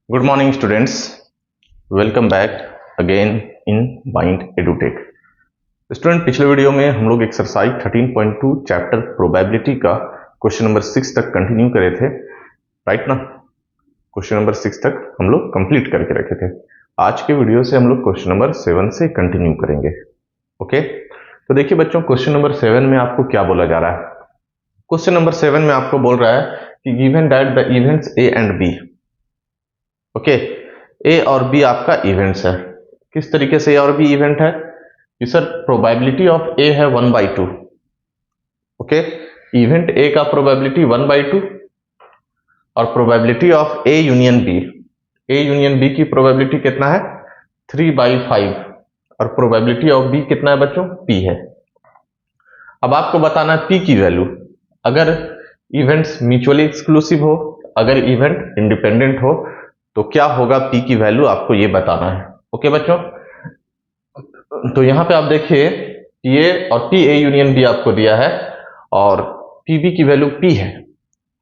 Good morning students, welcome back again in mind edutech. Student, पिछले video में हम लोग एक्सरसाइज 13.2 चैप्टर प्रोबेबिलिटी का क्वेश्चन नंबर 6 तक कंटिन्यू करे थे, राइट ना। क्वेश्चन नंबर 6 तक हम लोग कंप्लीट करके रखे थे। आज के वीडियो से हम लोग क्वेश्चन नंबर 7 से कंटिन्यू करेंगे। ओके, तो देखिए बच्चों, क्वेश्चन नंबर 7 में आपको क्या बोला जा रहा है। क्वेश्चन नंबर 7 में आपको बोल रहा है कि given that the events A and B, okay, A और बी आपका इवेंट्स है। किस तरीके से ए और बी इवेंट है कि सर प्रोबेबिलिटी ऑफ ए है 1/2। ओके, इवेंट ए का प्रोबेबिलिटी 1/2 और probability of A union B की प्रोबेबिलिटी कितना है 3/5 और प्रोबेबिलिटी ऑफ बी कितना है बच्चों, पी है। अब आपको बताना है पी की वैल्यू, अगर इवेंट्स म्यूचुअली एक्सक्लूसिव हो, अगर इवेंट इंडिपेंडेंट हो तो क्या होगा पी की वैल्यू, आपको ये बताना है। ओके बच्चों, तो यहां पे आप देखिए ये और पी ए यूनियन बी आपको दिया है और पी बी की वैल्यू पी है।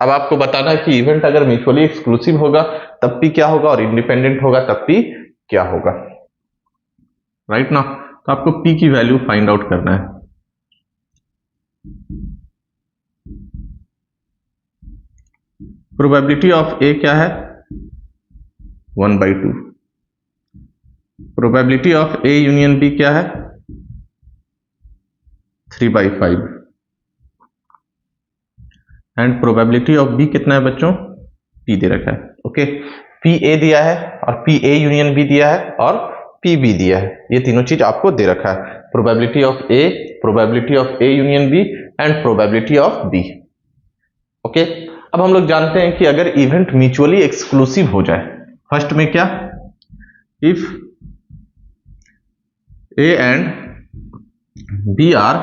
अब आपको बताना है कि इवेंट अगर म्यूचुअली एक्सक्लूसिव होगा तब पी क्या होगा और इंडिपेंडेंट होगा तब पी क्या होगा, राइट ना। तो आपको पी की वैल्यू फाइंड आउट करना है। प्रोबेबिलिटी ऑफ ए क्या है 1/2, probability of A union B क्या है 3/5 एंड प्रोबेबिलिटी ऑफ बी कितना है बच्चों, पी दे रखा है। ओके, पी ए दिया है और पी ए यूनियन बी दिया है और पी बी दिया है, ये तीनों चीज आपको दे रखा है। Probability of A union B and probability of B. Okay, अब हम लोग जानते हैं कि अगर इवेंट म्यूचुअली एक्सक्लूसिव हो जाए, फर्स्ट में क्या, if A and B are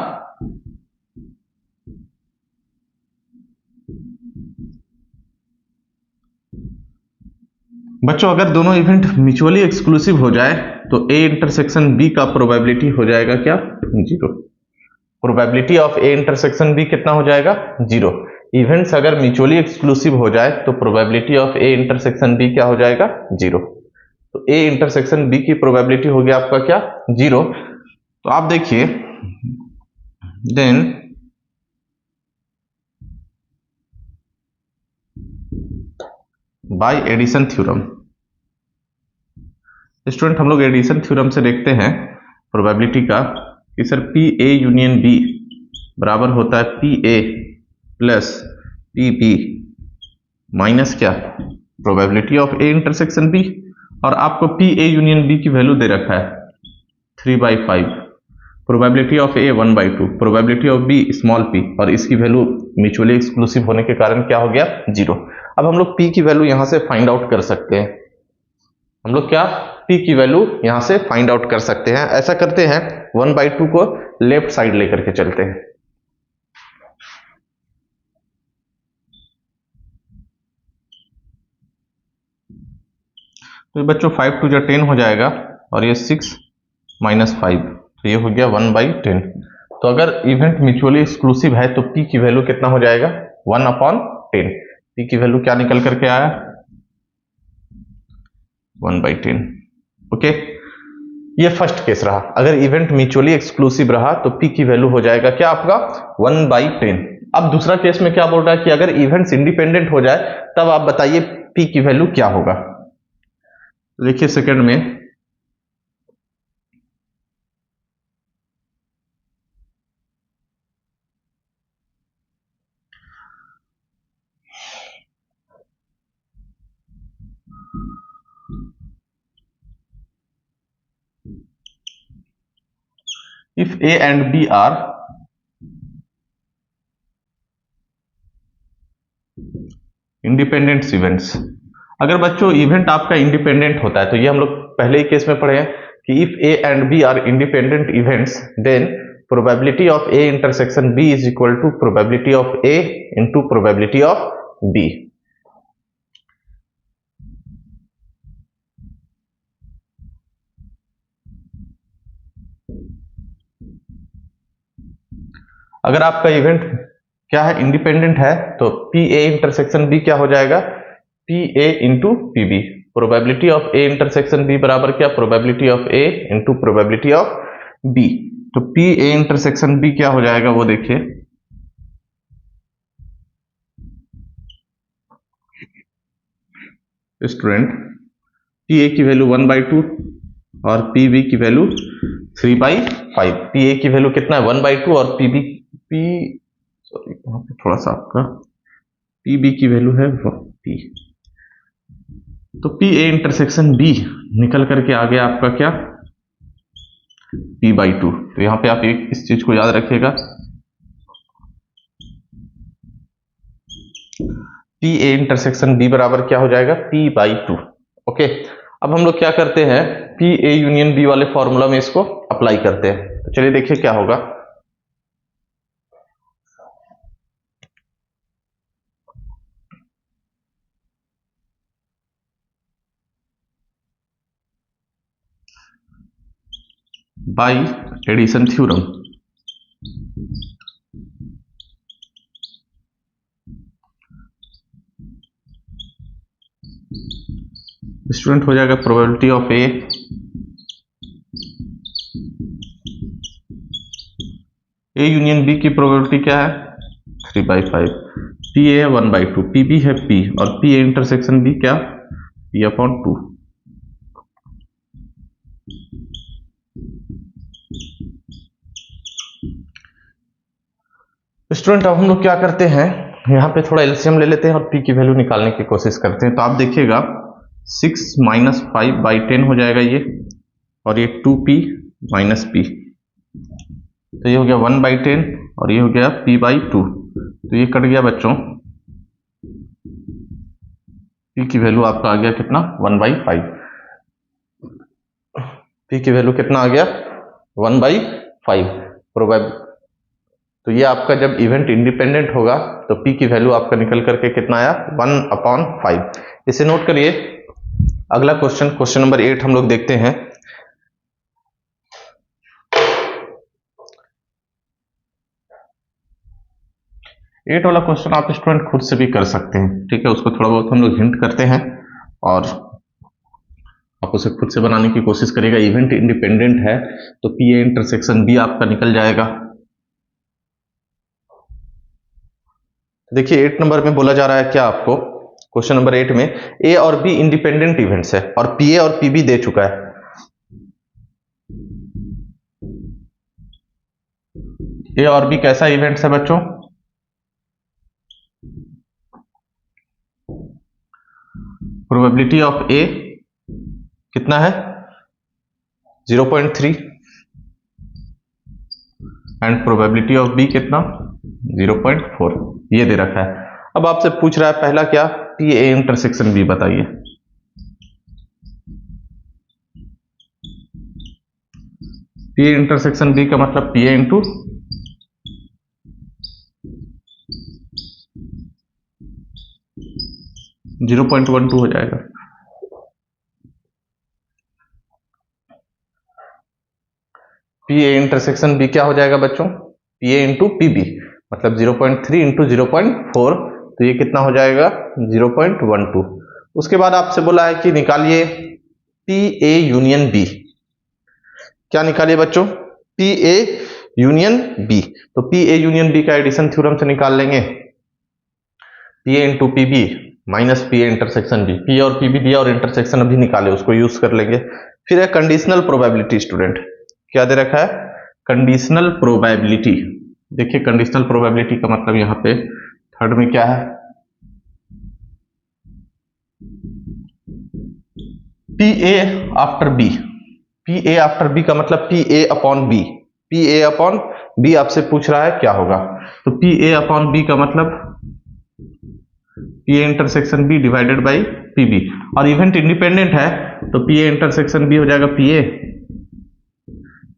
बच्चों, अगर दोनों इवेंट म्यूचुअली एक्सक्लूसिव हो जाए तो ए इंटरसेक्शन बी का प्रोबेबिलिटी हो जाएगा क्या, 0। Probability of A intersection B कितना हो जाएगा, 0। इवेंट्स अगर म्यूचुअली एक्सक्लूसिव हो जाए तो probability of A intersection B क्या हो जाएगा, 0। तो ए इंटरसेक्शन बी की प्रोबेबिलिटी हो गया आपका क्या, 0। तो आप देखिए then by addition theorem, student हम लोग एडिशन थ्योरम से देखते हैं प्रोबेबिलिटी का कि sir P A union B बराबर होता है P A plus P B minus क्या, probability of A intersection B. और आपको पी ए यूनियन बी की वैल्यू दे रखा है 3/5, probability of A 1/2, probability of B small p, और इसकी वैल्यू म्यूचुअली एक्सक्लूसिव होने के कारण क्या हो गया, 0। अब हम लोग पी की वैल्यू यहां से फाइंड आउट कर सकते हैं। हम लोग क्या पी की वैल्यू यहां से फाइंड आउट कर सकते हैं। ऐसा करते हैं 1/2 को लेफ्ट साइड लेकर के चलते हैं। तो बच्चों 5 2 10 हो जाएगा और ये 6 - 5, तो ये हो गया 1/10। तो अगर इवेंट म्यूचुअली एक्सक्लूसिव है तो पी की वैल्यू कितना हो जाएगा, 1/10। पी की वैल्यू क्या निकल करके आया, 1/10। ओके, ये फर्स्ट केस रहा। अगर इवेंट म्यूचुअली एक्सक्लूसिव रहा तो पी की वैल्यू हो जाएगा क्या आपका 1/10। अब दूसरा केस में क्या बोल रहा है कि अगर इवेंट्स इंडिपेंडेंट हो जाए तब आप बताइए पी की वैल्यू क्या होगा। देखिए सेकंड में if A and B are independent events, अगर बच्चों इवेंट आपका इंडिपेंडेंट होता है तो ये हम लोग पहले ही केस में पढ़े हैं कि if A and B are independent events then probability of A intersection B is equal to probability of A into probability of B. अगर आपका इवेंट क्या है, इंडिपेंडेंट है, तो पी ए इंटरसेक्शन बी क्या हो जाएगा, P A into P B. Probability of A intersection B बराबर क्या, probability of A into probability of B. तो पी ए इंटरसेक्शन बी क्या हो जाएगा वो देखिए, स्टूडेंट पी ए की वैल्यू 1/2 और पी बी की वैल्यू 3/5। पी ए की वैल्यू कितना है 1/2 और पी बी सॉरी यहाँ पे थोड़ा सा आपका पी बी की वैल्यू है पी। तो पी ए इंटरसेक्शन बी निकल करके आ गया आपका क्या, p/2। तो यहां पे आप एक इस चीज को याद रखिएगा, पी ए इंटरसेक्शन बी बराबर क्या हो जाएगा, p/2। ओके, अब हम लोग क्या करते हैं, पी ए यूनियन बी वाले फॉर्मूला में इसको अप्लाई करते हैं। तो चलिए देखिए क्या होगा। बाय एडिशन थ्योरम स्टूडेंट हो जाएगा probability of A union B की प्रोबेबिलिटी क्या है 3/5, पी ए 1/2, पी बी है पी और पी ए इंटरसेक्शन बी क्या p/2। स्टूडेंट अब हम लोग क्या करते हैं, यहाँ पे थोड़ा एलसीएम ले लेते हैं और p की वैल्यू निकालने की कोशिश करते हैं। तो आप देखिएगा 6 - 5/10 हो जाएगा ये, और ये 2p - p, तो ये हो गया 1/10 और ये हो गया p/2। तो ये कट गया बच्चों, p की वैल्यू आपका आ गया कितना 1/5। p की वैल्यू कितना आ गया 1/5 प्रोबेब। तो ये आपका जब इवेंट इंडिपेंडेंट होगा तो p की वैल्यू आपका निकल करके कितना आया 1/5। इसे नोट करिए। अगला क्वेश्चन, क्वेश्चन नंबर 8 हम लोग देखते हैं। एट वाला क्वेश्चन आप स्टूडेंट खुद से भी कर सकते हैं, ठीक है, उसको थोड़ा बहुत हम लोग हिंट करते हैं और आप उसे खुद से बनाने की कोशिश करिएगा। इवेंट इंडिपेंडेंट है तो पी ए इंटरसेक्शन बी आपका निकल जाएगा। देखिए 8 नंबर में बोला जा रहा है क्या आपको, क्वेश्चन नंबर 8 में ए और बी इंडिपेंडेंट इवेंट्स है और पी ए और पी बी दे चुका है। ए और बी कैसा इवेंट्स है बच्चों, प्रोबेबिलिटी ऑफ ए कितना है 0.3 एंड प्रोबेबिलिटी ऑफ बी कितना 0.4, ये दे रखा है। अब आपसे पूछ रहा है पहला क्या, पी ए इंटरसेक्शन बी बताइए। पी ए इंटरसेक्शन बी का मतलब पी ए इंटू 0.12 हो जाएगा। पी ए इंटरसेक्शन बी क्या हो जाएगा बच्चों, P A into P B, मतलब 0.3 इंटू 0.4, तो ये कितना हो जाएगा 0.12। उसके बाद आपसे बोला है कि निकालिए पी ए यूनियन बी। क्या निकालिए बच्चों, पी ए यूनियन बी। तो पी ए यूनियन बी का एडिशन थ्योरम से निकाल लेंगे, P A into P B minus P A intersection B. P और पी बी दिया और इंटरसेक्शन अभी निकाले, उसको यूज कर लेंगे। फिर है कंडीशनल प्रोबेबिलिटी। स्टूडेंट क्या दे रखा है, कंडीशनल प्रोबेबिलिटी। देखिए कंडीशनल प्रोबेबिलिटी का मतलब यहां पे थर्ड में क्या है, P A after B. P A after B का मतलब P A upon B. P A upon B आपसे पूछ रहा है क्या होगा, तो पी ए अपॉन बी का मतलब P A intersection B divided by P B, और इवेंट इंडिपेंडेंट है तो पी ए इंटरसेक्शन बी हो जाएगा P A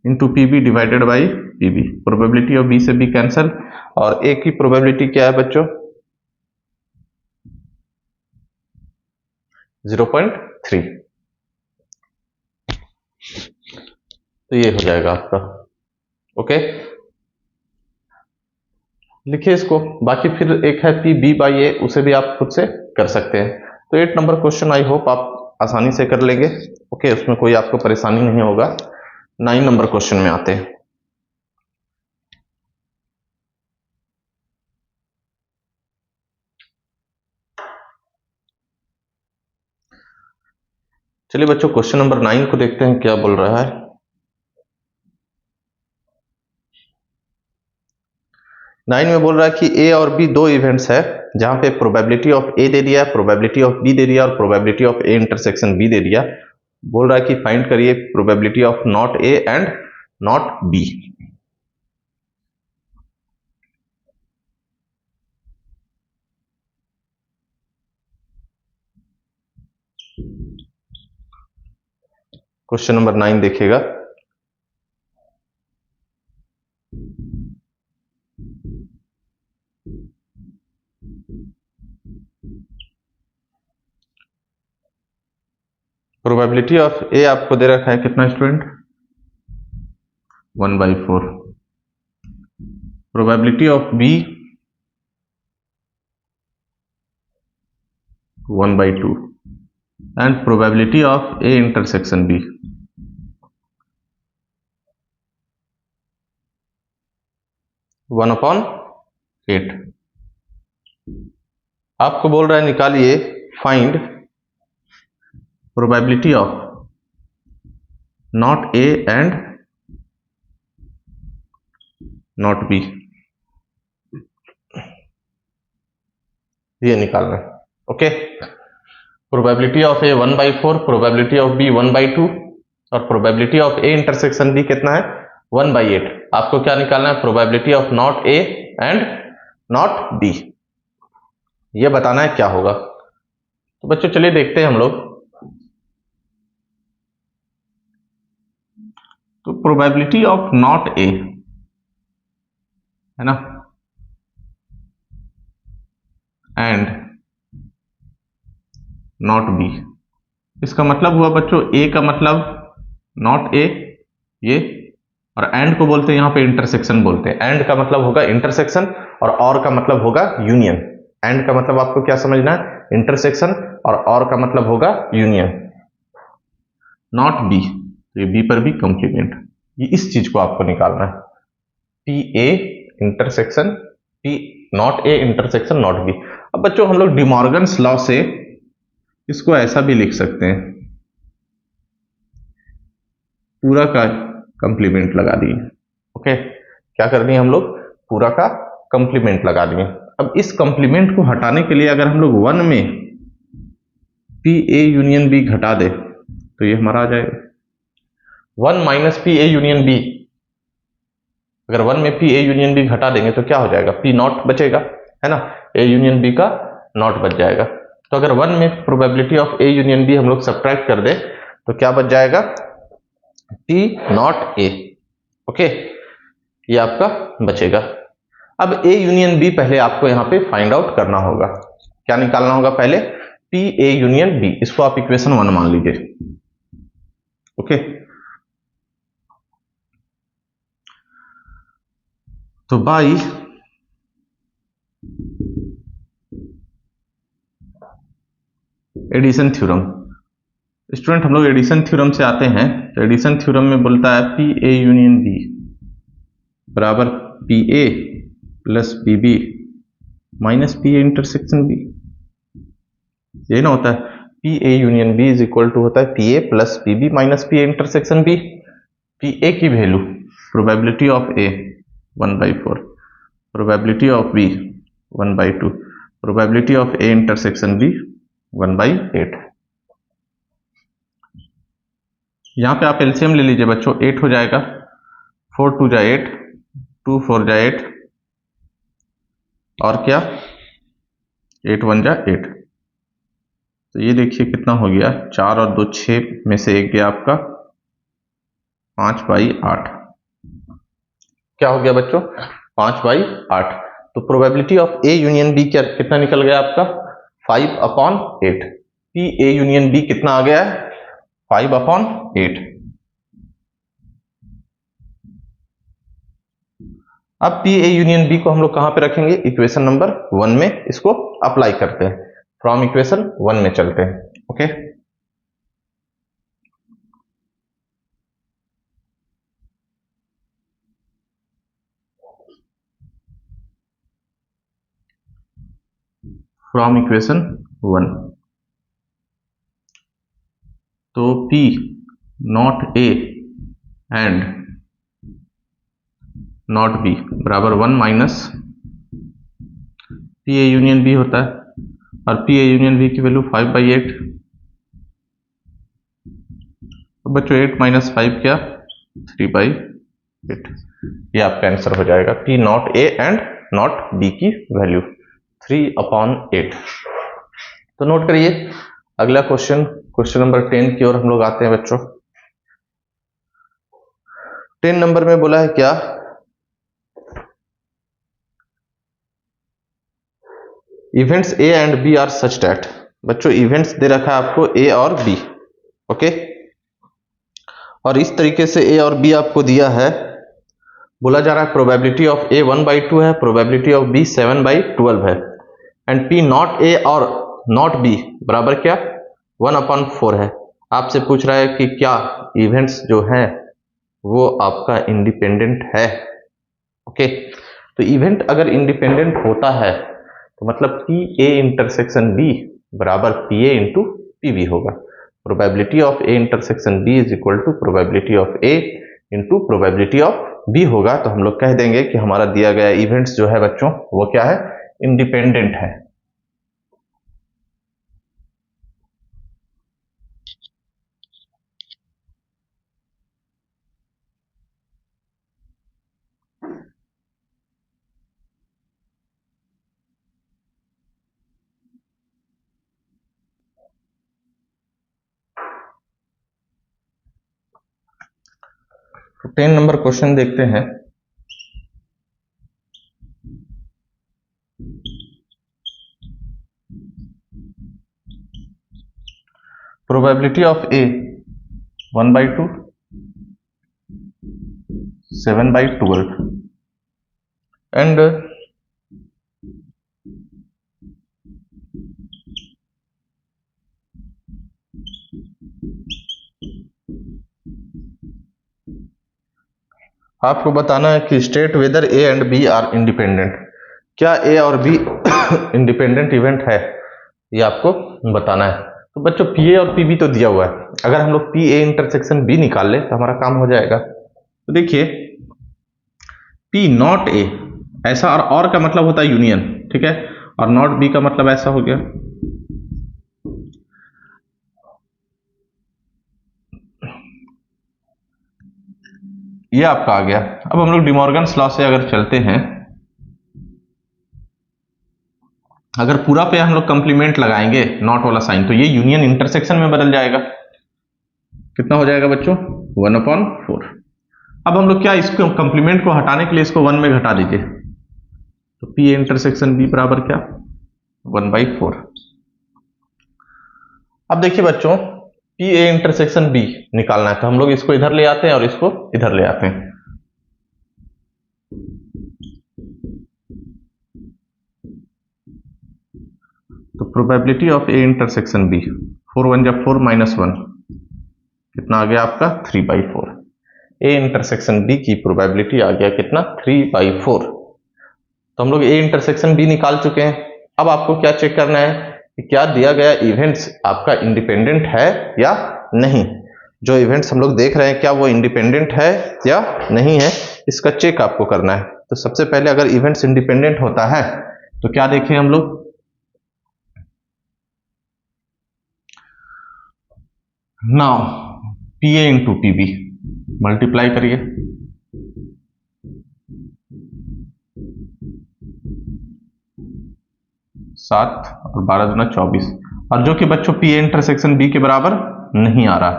into P B divided by P B. Probability of B से बी कैंसल, और A की प्रोबेबिलिटी क्या है बच्चों 0.3। तो ये हो जाएगा आपका। ओके, लिखिए इसको। बाकी फिर एक है पी बी बाई ए, उसे भी आप खुद से कर सकते हैं। तो 8 नंबर क्वेश्चन आई होप आप आसानी से कर लेंगे। ओके, उसमें कोई आपको परेशानी नहीं होगा। 9 नंबर क्वेश्चन में आते हैं। चलिए बच्चों, क्वेश्चन नंबर 9 को देखते हैं क्या बोल रहा है। 9 में बोल रहा है कि ए और बी दो इवेंट्स है, जहां पे प्रोबेबिलिटी ऑफ ए दे दिया, प्रोबेबिलिटी ऑफ बी दे दिया और probability of A intersection B दे दिया। बोल रहा है कि फाइंड करिए probability of not A and not B. Question number 9 देखिएगा। प्रोबेबिलिटी ऑफ ए आपको दे रखा है कितना student, 1/4। Probability of B 1/2 and probability of A intersection B 1/8। आपको बोल रहा है निकालिए find probability of not A and not B, ये निकालना है। Okay, probability of A 1/4, probability of B 1/2 और probability of A intersection B कितना है, 1/8। आपको क्या निकालना है, probability of not A and not B, ये बताना है क्या होगा। तो बच्चों चलिए देखते हैं हम लोग। तो प्रोबेबिलिटी ऑफ नॉट ए है ना, एंड नॉट बी, इसका मतलब हुआ बच्चों ए का मतलब नॉट ए ये, और एंड को बोलते हैं यहां पे इंटरसेक्शन बोलते हैं। एंड का मतलब होगा इंटरसेक्शन और का मतलब होगा यूनियन। एंड का मतलब आपको क्या समझना है, इंटरसेक्शन, और का मतलब होगा यूनियन। नॉट बी, तो ये बी पर भी कॉम्प्लीमेंट, ये इस चीज को आपको निकालना है, P A intersection P, not A intersection not be. अब बच्चों हम लोग डिमॉर्गन्स लॉ से इसको ऐसा भी लिख सकते हैं, पूरा का कंप्लीमेंट लगा दिए। ओके, क्या कर दिए हम लोग, पूरा का कंप्लीमेंट लगा दिए। अब इस कंप्लीमेंट को हटाने के लिए अगर हम लोग 1 में पी ए यूनियन बी घटा दे तो ये हमारा आ जाएगा 1 minus P A union B. अगर 1 में पी ए यूनियन बी घटा देंगे तो क्या हो जाएगा, पी नॉट बचेगा, है ना, ए यूनियन बी का नॉट बच जाएगा। तो अगर 1 में probability of A union B हम लोग सब्ट्रैक्ट कर दे तो क्या बच जाएगा, पी नॉट ए। ओके, ये आपका बचेगा। अब ए यूनियन बी पहले आपको यहां पे फाइंड आउट करना होगा। क्या निकालना होगा पहले, पी ए यूनियन बी, इसको आप इक्वेशन 1 मान लीजिए। ओके, तो बाई एडिशन थ्योरम, स्टूडेंट हम लोग एडिशन थ्योरम से आते हैं। तो एडिशन थ्योरम में बोलता है पी ए यूनियन बी बराबर P A plus P B minus P A intersection B, ये ना होता है, P A union B is equal to होता है P A plus P B minus P A intersection B. P A की वैल्यू probability of A 1/4, probability of B 1/2, probability of A intersection B 1/8। यहां पे आप एलसीएम ले लीजिए बच्चों, 8 हो जाएगा, 4 2 जा 8, 2 4 जा 8, और क्या 8 1 जा 8। तो ये देखिए कितना हो गया, 4 और 2 6 में से एक गया आपका 5/8। क्या हो गया बच्चों, 5/8। तो probability of A union B क्या कितना निकल गया आपका, 5/8। पी ए यूनियन बी कितना आ गया है, 5/8। अब पी ए यूनियन बी को हम लोग कहां पे रखेंगे, इक्वेशन नंबर 1 में इसको अप्लाई करते हैं। फ्रॉम इक्वेशन 1 में चलते हैं। ओके, फ्रॉम इक्वेशन 1, तो P not A and not B बराबर 1 minus P A union B होता है, और पी ए यूनियन बी की वैल्यू 5/8। तो बच्चों 8 माइनस 5 क्या, 3/8। ये आपका आंसर हो जाएगा, P not A and not B की वैल्यू 3/8। तो नोट करिए अगला क्वेश्चन नंबर 10 की ओर हम लोग आते हैं बच्चों। 10 नंबर में बोला है क्या, events A and B are such that. बच्चों इवेंट्स दे रखा है आपको ए और बी, ओके, और इस तरीके से ए और बी आपको दिया है। बोला जा रहा है प्रोबेबिलिटी ऑफ ए 1/2 है, प्रोबेबिलिटी ऑफ बी 7/12 है, एंड पी नॉट ए और नॉट बी बराबर क्या, 1/4 है। आपसे पूछ रहा है कि क्या इवेंट्स जो हैं वो आपका इंडिपेंडेंट है। ओके, तो इवेंट अगर इंडिपेंडेंट होता है तो मतलब पी ए इंटरसेक्शन बी बराबर P A into P B होगा। Probability of A intersection B is equal to probability of A into probability of B होगा। तो हम लोग कह देंगे कि हमारा दिया गया इवेंट्स जो है बच्चों वो क्या है, इंडिपेंडेंट है। तो 10 नंबर क्वेश्चन देखते हैं। प्रोबेबिलिटी ऑफ ए 1/2, 7/12 एंड आपको बताना है कि state whether A and B are independent. क्या ए और बी इंडिपेंडेंट इवेंट है, ये आपको बताना है। तो बच्चों पी ए और पी बी तो दिया हुआ है, अगर हम लोग पी ए इंटरसेक्शन बी निकाल ले तो हमारा काम हो जाएगा। तो देखिए पी नॉट ए ऐसा, और का मतलब होता है यूनियन, ठीक है, और नॉट बी का मतलब ऐसा हो गया। ये आपका आ गया। अब हम लोग डिमॉर्गन्स लॉ से अगर चलते हैं, अगर पूरा पे हम लोग कंप्लीमेंट लगाएंगे नॉट वाला साइन, तो ये यूनियन इंटरसेक्शन में बदल जाएगा। कितना हो जाएगा बच्चों, 1/4। अब हम लोग क्या, इसको कंप्लीमेंट को हटाने के लिए इसको 1 में घटा दीजिए, तो पी ए इंटरसेक्शन बी बराबर क्या, 1/4। अब देखिए बच्चों पी ए इंटरसेक्शन बी निकालना है, तो हम लोग इसको इधर ले आते हैं और इसको इधर ले आते हैं। तो probability of A intersection B 4 1 जा 4 -1 कितना आ गया आपका, 3/4। ए इंटरसेक्शन बी की प्रोबेबिलिटी आ गया कितना, 3/4। तो हम लोग ए इंटरसेक्शन बी निकाल चुके हैं। अब आपको क्या चेक करना है कि क्या दिया गया इवेंट्स आपका इंडिपेंडेंट है या नहीं। जो इवेंट्स हम लोग देख रहे हैं क्या वो इंडिपेंडेंट है या नहीं है, इसका चेक आपको करना है। तो सबसे पहले अगर इवेंट्स इंडिपेंडेंट होता है तो क्या देखें हम लोग, now P A into P B multiply करिए, सात और 12 दूना 24, और जो कि बच्चों पी ए इंटरसेक्शन बी के बराबर नहीं आ रहा।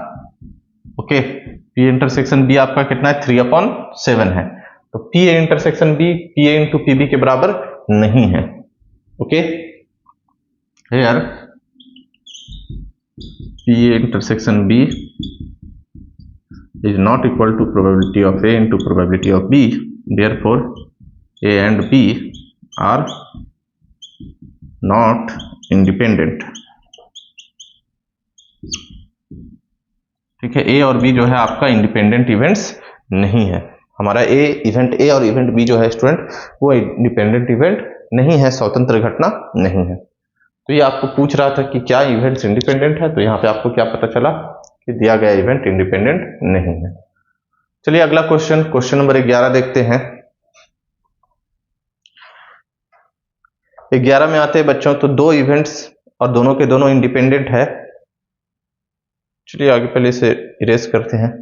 Okay, P A intersection B आपका कितना है, 3/7 है। तो P A intersection B P A into P B के बराबर नहीं है। Okay, here P A intersection B is not equal to probability of A into probability of B, therefore A and B are not independent. ठीक है, ए और B जो है आपका इंडिपेंडेंट इवेंट्स नहीं है। हमारा इवेंट ए और इवेंट बी जो है स्टूडेंट वो इंडिपेंडेंट इवेंट नहीं है, स्वतंत्र घटना नहीं है। तो ये आपको पूछ रहा था कि क्या इवेंट्स इंडिपेंडेंट है, तो यहाँ पे आपको क्या पता चला कि दिया गया इवेंट इंडिपेंडेंट नहीं है। चलिए अगला क्वेश्चन नंबर 11 देखते हैं। 11 में आते हैं बच्चों, तो दो इवेंट्स और दोनों के दोनों इंडिपेंडेंट है। चलिए आगे पहले इसे इरेज करते हैं।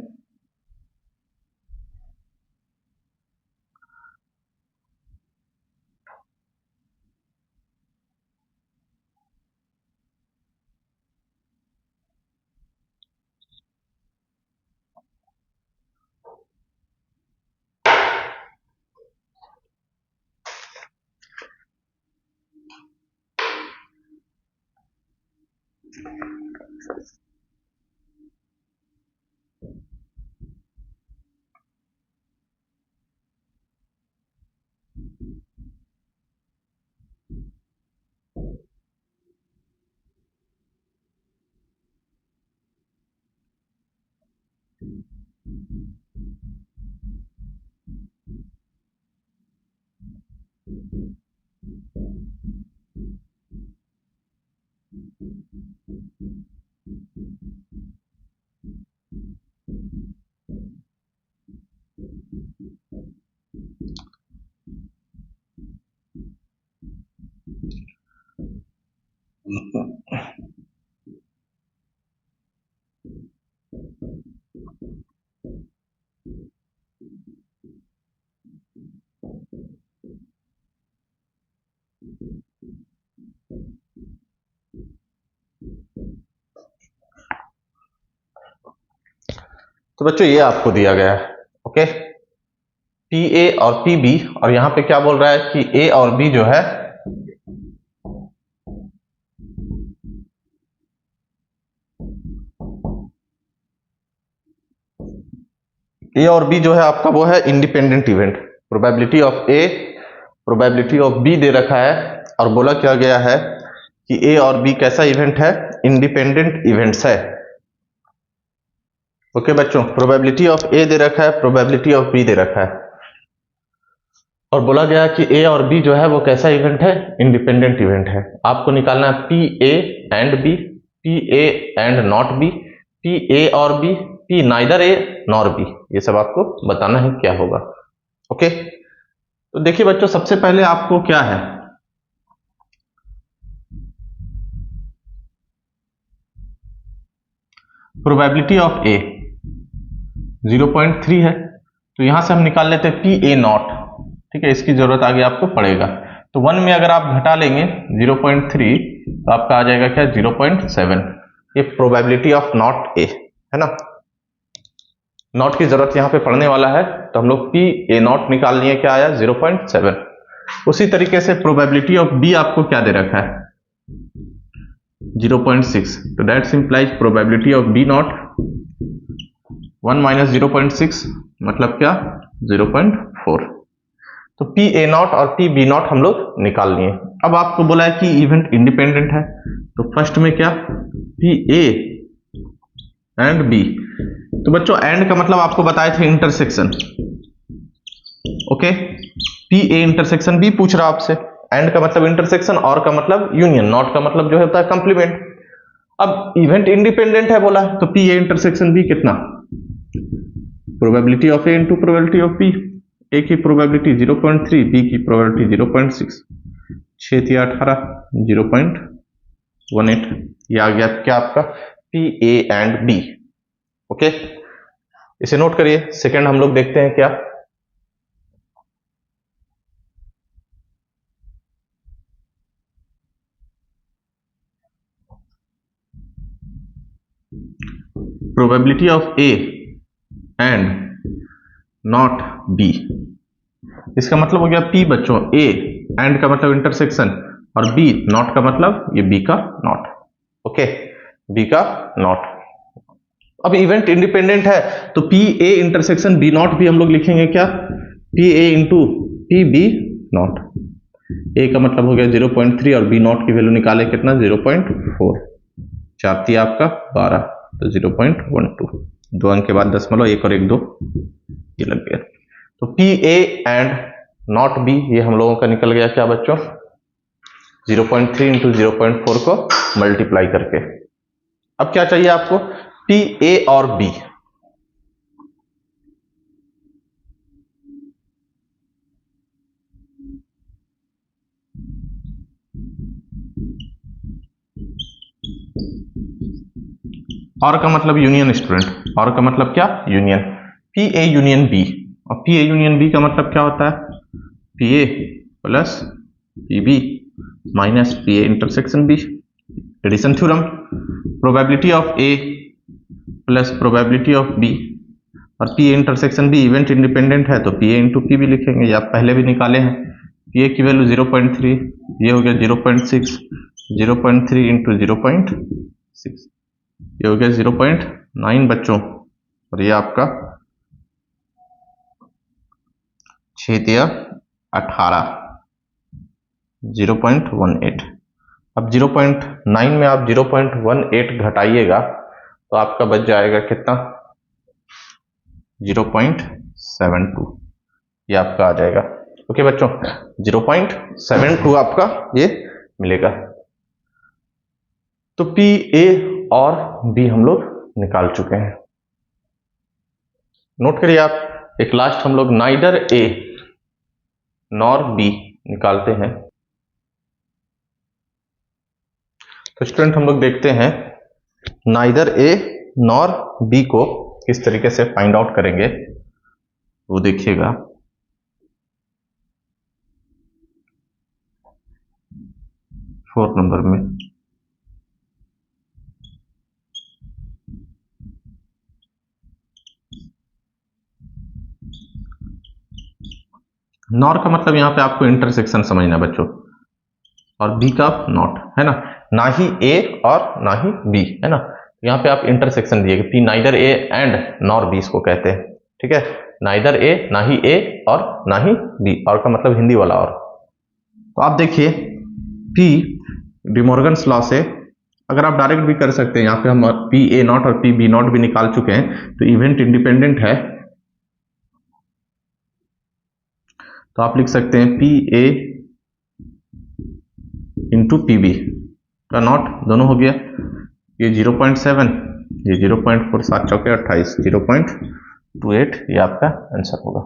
तो बच्चों ये आपको दिया गया है, ओके, पी ए और पी बी, और यहां पे क्या बोल रहा है कि ए और बी जो है ए और बी जो है आपका वो है independent event. Probability of A, probability of B दे रखा है, और बोला क्या गया है कि ए और बी कैसा इवेंट है, इंडिपेंडेंट इवेंट्स है। ओके बच्चों, प्रोबेबिलिटी ऑफ ए दे रखा है, प्रोबेबिलिटी ऑफ बी दे रखा है, और बोला गया कि ए और बी जो है वो कैसा इवेंट है, इंडिपेंडेंट इवेंट है। आपको निकालना है P A and B, P A and not B, P A और B, P neither A nor B, ये सब आपको बताना है क्या होगा। ओके, तो देखिए बच्चों, सबसे पहले आपको क्या है, प्रोबेबिलिटी ऑफ ए 0.3 है, तो यहां से हम निकाल लेते हैं पी ए नॉट। ठीक है, इसकी जरूरत आगे आपको पड़ेगा। तो 1 में अगर आप घटा लेंगे 0.3 तो आपका आ जाएगा क्या, 0.7। ये प्रोबेबिलिटी ऑफ नॉट ए है ना, नॉट की जरूरत यहां पे पड़ने वाला है, तो हम लोग पी ए नॉट निकाल लिए, क्या आया 0.7। उसी तरीके से प्रोबेबिलिटी ऑफ बी आपको क्या दे रखा है, 0.6, तो that's implies probability of B not 1 minus 0.6 मतलब क्या, 0.4। तो पी ए नॉट और पी बी नॉट हम लोग निकाल लिए। अब आपको बोला है कि इवेंट इंडिपेंडेंट है, तो फर्स्ट में क्या, पी ए एंड बी। तो बच्चों एंड का मतलब आपको बताए थे intersection, okay, P A intersection B पूछ रहा आपसे, एंड का मतलब इंटरसेक्शन, और का मतलब यूनियन, नॉट का मतलब जो होता है कंप्लीमेंट। अब इवेंट इंडिपेंडेंट है बोला, तो पी ए इंटरसेक्शन बी कितना, probability of A into probability of B. A की प्रोबेबिलिटी 0.3, बी की प्रोबेबिलिटी 0.6, 6 × 18 0.18, ये आ गया क्या आपका P A and B. Okay, इसे नोट करिए। सेकंड हम लोग देखते हैं क्या, probability of A and not B. इसका मतलब हो गया पी बच्चों ए, एंड का मतलब इंटरसेक्शन, और बी नॉट का मतलब ये बी का नॉट। ओके, बी का नॉट। अब इवेंट इंडिपेंडेंट है, तो P A intersection B not भी हम लोग लिखेंगे क्या, P A into P B not. A का मतलब हो गया 0.3 और बी नॉट की वैल्यू निकाले कितना 0.4, 4 3 आपका 12, तो 0.12, 2 अंक के बाद दशमलव, 1 और 1 2, ये लग गया। तो P A and not B ये हम लोगों का निकल गया क्या बच्चों, 0.3 इंटू 0.4 को मल्टीप्लाई करके। अब क्या चाहिए आपको, पी ए और बी। और का मतलब यूनियन स्टूडेंट, और का मतलब क्या, union. P A union B, और पी ए यूनियन बी का मतलब क्या होता है, P A plus P B minus P A intersection B, addition theorem. Probability of A plus probability of B, और P A intersection B event independent है तो P A into P B लिखेंगे, या पहले भी निकाले हैं। पी ए की वैल्यू 0.3, ये हो गया 0.6, 0.3 इंटू 0.6, ये हो गया 0.9 बच्चों, और ये आपका 6 या 18, 0.18। अब 0.9 में आप 0.18 घटाइएगा तो आपका बच जाएगा कितना, 0.72, ये आपका आ जाएगा। ओके बच्चों, 0.72 आपका ये मिलेगा। तो पी ए और बी हम लोग निकाल चुके हैं। नोट करिए आप, एक लास्ट हम लोग नाइदर ए नॉर बी निकालते हैं। तो स्टूडेंट हम लोग देखते हैं नाइदर ए नॉर बी को किस तरीके से फाइंड आउट करेंगे, वो देखिएगा। फोर्थ नंबर में नॉर का मतलब यहां पे आपको इंटरसेक्शन समझना बच्चों, और बी का नॉट है ना, ना ही ए और ना ही बी है ना, यहाँ पे आप इंटरसेक्शन दिएगा, neither A and nor B इसको कहते हैं, ठीक है। नाइदर ए, ना ही ए और ना ही बी, और का मतलब हिंदी वाला और। तो आप देखिए पी डिमॉर्गन्स लॉ से अगर आप डायरेक्ट भी कर सकते हैं, यहाँ पे हम पी ए नॉट और पी बी नॉट भी निकाल चुके हैं, तो इवेंट इंडिपेंडेंट है, तो आप लिख सकते हैं P A into P B का नॉट, दोनों हो गया, ये 0.7, ये 0.4, 7 चौके 28, 0.28 ये आपका आंसर होगा।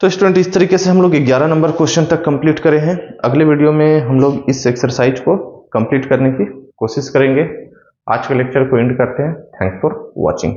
तो स्टूडेंट इस तरीके से हम लोग 11 नंबर क्वेश्चन तक कंप्लीट करे हैं। अगले वीडियो में हम लोग इस एक्सरसाइज को कंप्लीट करने की कोशिश करेंगे। आज के लेक्चर को एंड करते हैं। Thanks for watching.